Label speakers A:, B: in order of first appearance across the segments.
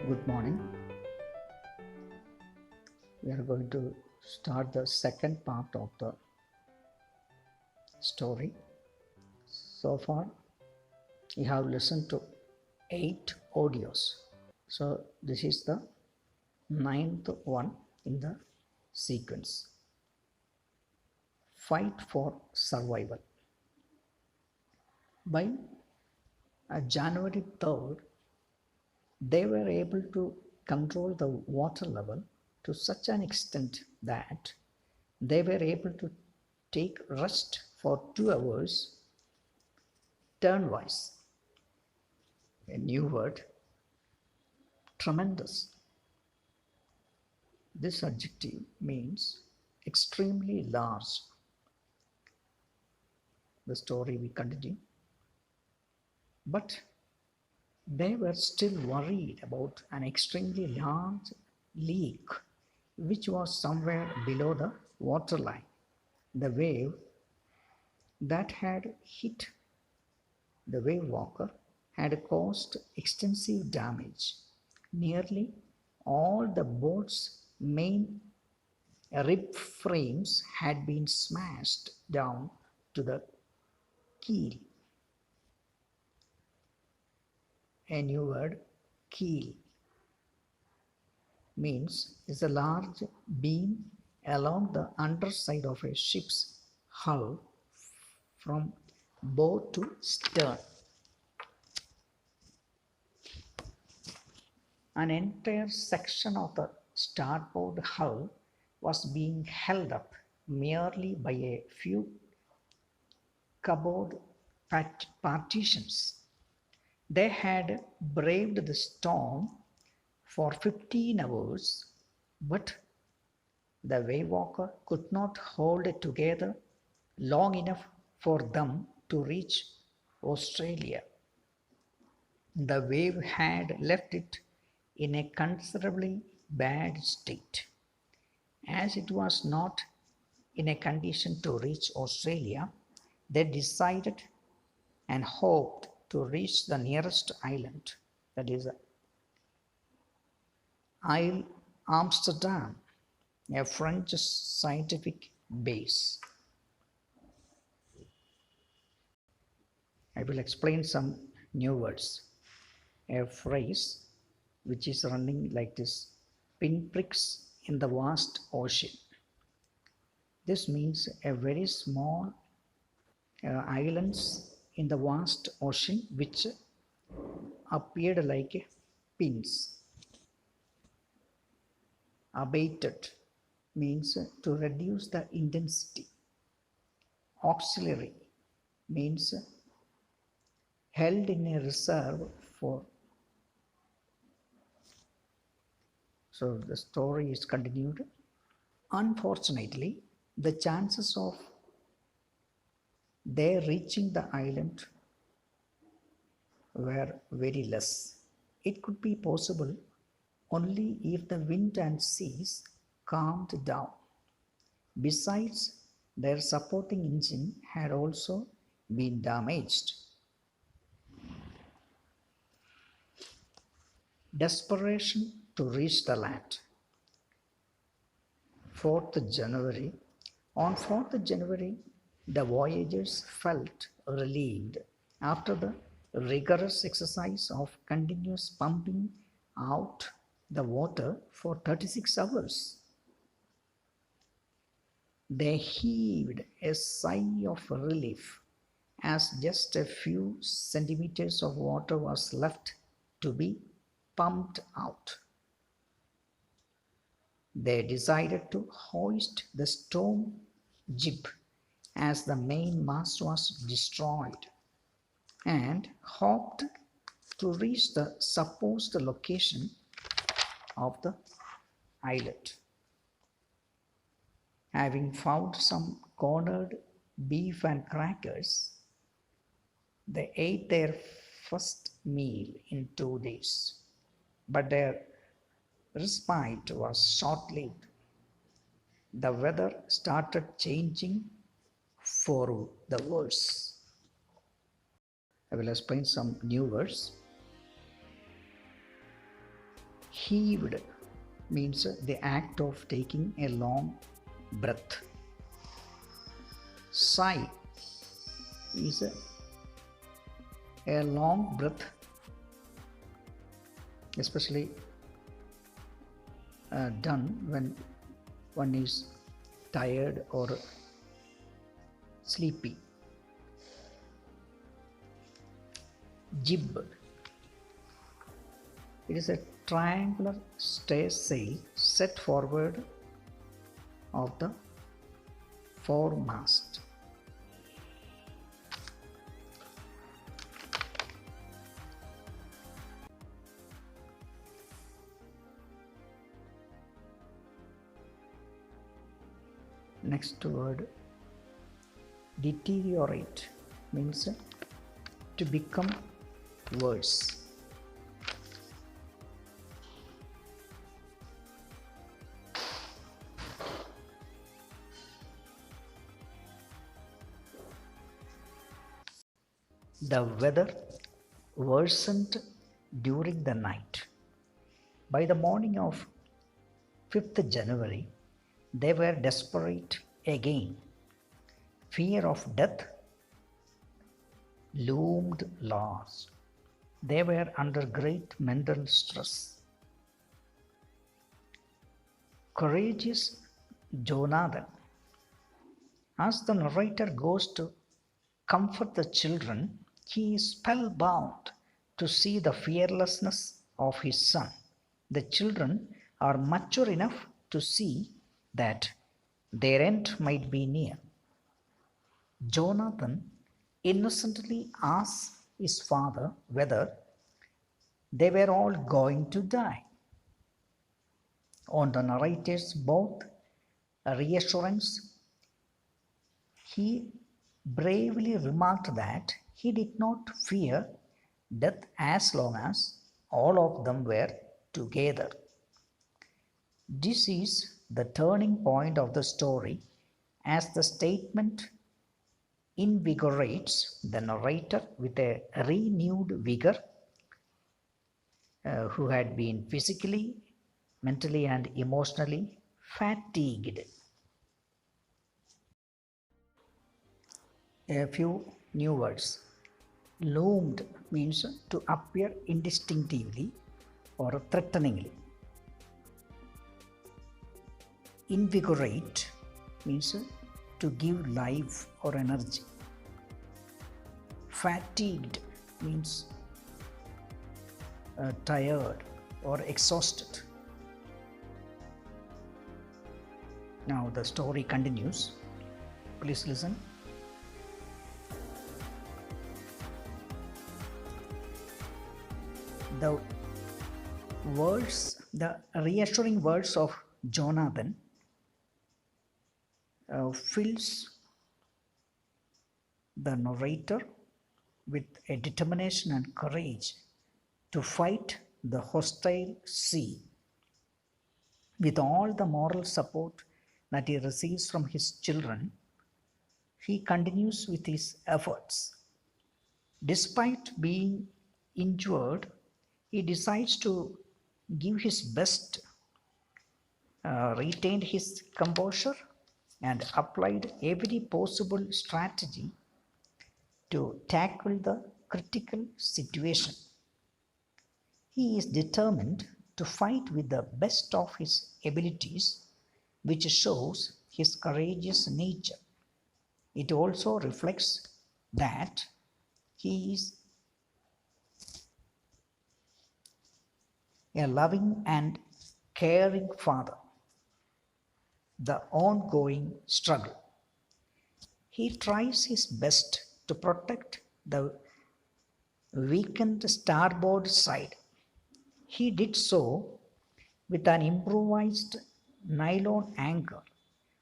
A: Good morning. We are going to start the second part of the story. So far, we have listened to 8 audios. So, this is the 9th one in the sequence. Fight for survival. By January 3rd, they were able to control the water level to such an extent that they were able to take rest for 2 hours turnwise. A new word, tremendous. This adjective means extremely large. The story will continue. But they were still worried about an extremely large leak which was somewhere below the waterline. The wave that had hit the wave walker had caused extensive damage. Nearly all the boat's main rib frames had been smashed down to the keel. A new word, keel, means is a large beam along the underside of a ship's hull from bow to stern. An entire section of the starboard hull was being held up merely by a few cupboard partitions. They had braved the storm for 15 hours, but the wavewalker could not hold it together long enough for them to reach Australia. The wave had left it in a considerably bad state. As it was not in a condition to reach Australia, they decided and hoped to reach the nearest island, that is Isle Amsterdam, a French scientific base. I will explain some new words. A phrase which is running like this: pinpricks in the vast ocean. This means a very small islands in the vast ocean which appeared like pins. Abated means to reduce the intensity. Auxiliary means held in a reserve for. So the story is continued. Unfortunately, the chances of their reaching the island were very less. It could be possible only if the wind and seas calmed down. Besides, their supporting engine had also been damaged. Desperation to reach the land. 4th January. On 4th January, the voyagers felt relieved after the rigorous exercise of continuous pumping out the water for 36 hours. They heaved a sigh of relief as just a few centimeters of water was left to be pumped out. They decided to hoist the storm jib as the main mast was destroyed and hoped to reach the supposed location of the islet. Having found some cornered beef and crackers, they ate their first meal in 2 days, but their respite was short-lived. The weather started changing for the worse. I will explain some new words. Heaved means the act of taking a long breath. Sigh is a long breath, especially done when one is tired or sleepy. Jib. It is a triangular staysail set forward of the foremast. Next word, deteriorate, means to become worse. The weather worsened during the night. By the morning of 5th January, they were desperate again. Fear of death loomed large. They were under great mental stress. Courageous Jonathan. As the narrator goes to comfort the children, he is spellbound to see the fearlessness of his son. The children are mature enough to see that their end might be near. Jonathan innocently asks his father whether they were all going to die. On the narrator's both reassurance, he bravely remarked that he did not fear death as long as all of them were together. This is the turning point of the story, as the statement invigorates the narrator with a renewed vigor, who had been physically, mentally, and emotionally fatigued. A few new words. Loomed means to appear indistinctively or threateningly. Invigorate means to give life or energy. Fatigued means tired or exhausted. Now the story continues. Please listen. The reassuring words of Jonathan fills the narrator with a determination and courage to fight the hostile sea. With all the moral support that he receives from his children, he continues with his efforts. Despite being injured, he decides to give his best, retained his composure, and applied every possible strategy to tackle the critical situation. He is determined to fight with the best of his abilities, which shows his courageous nature. It also reflects that he is a loving and caring father. The ongoing struggle. He tries his best to protect the weakened starboard side. He did so with an improvised nylon anchor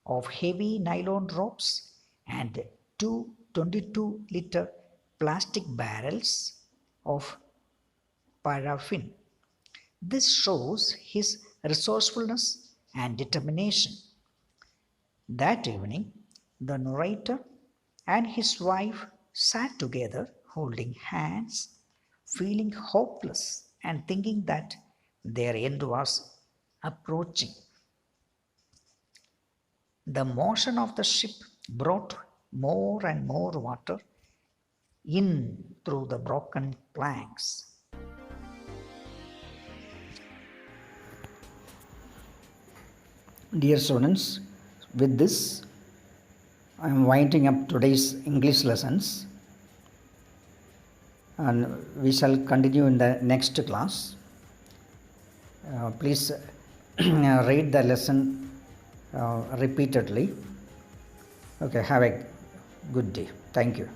A: of heavy nylon ropes and two 22-liter plastic barrels of paraffin. This shows his resourcefulness and determination. That evening, the narrator and his wife sat together, holding hands, feeling hopeless and thinking that Their end was approaching. The motion of the ship brought more and more water in through the broken planks. Dear students, with this I am winding up today's English lessons, and we shall continue in the next class. Please read the lesson repeatedly. Okay, have a good day. Thank you.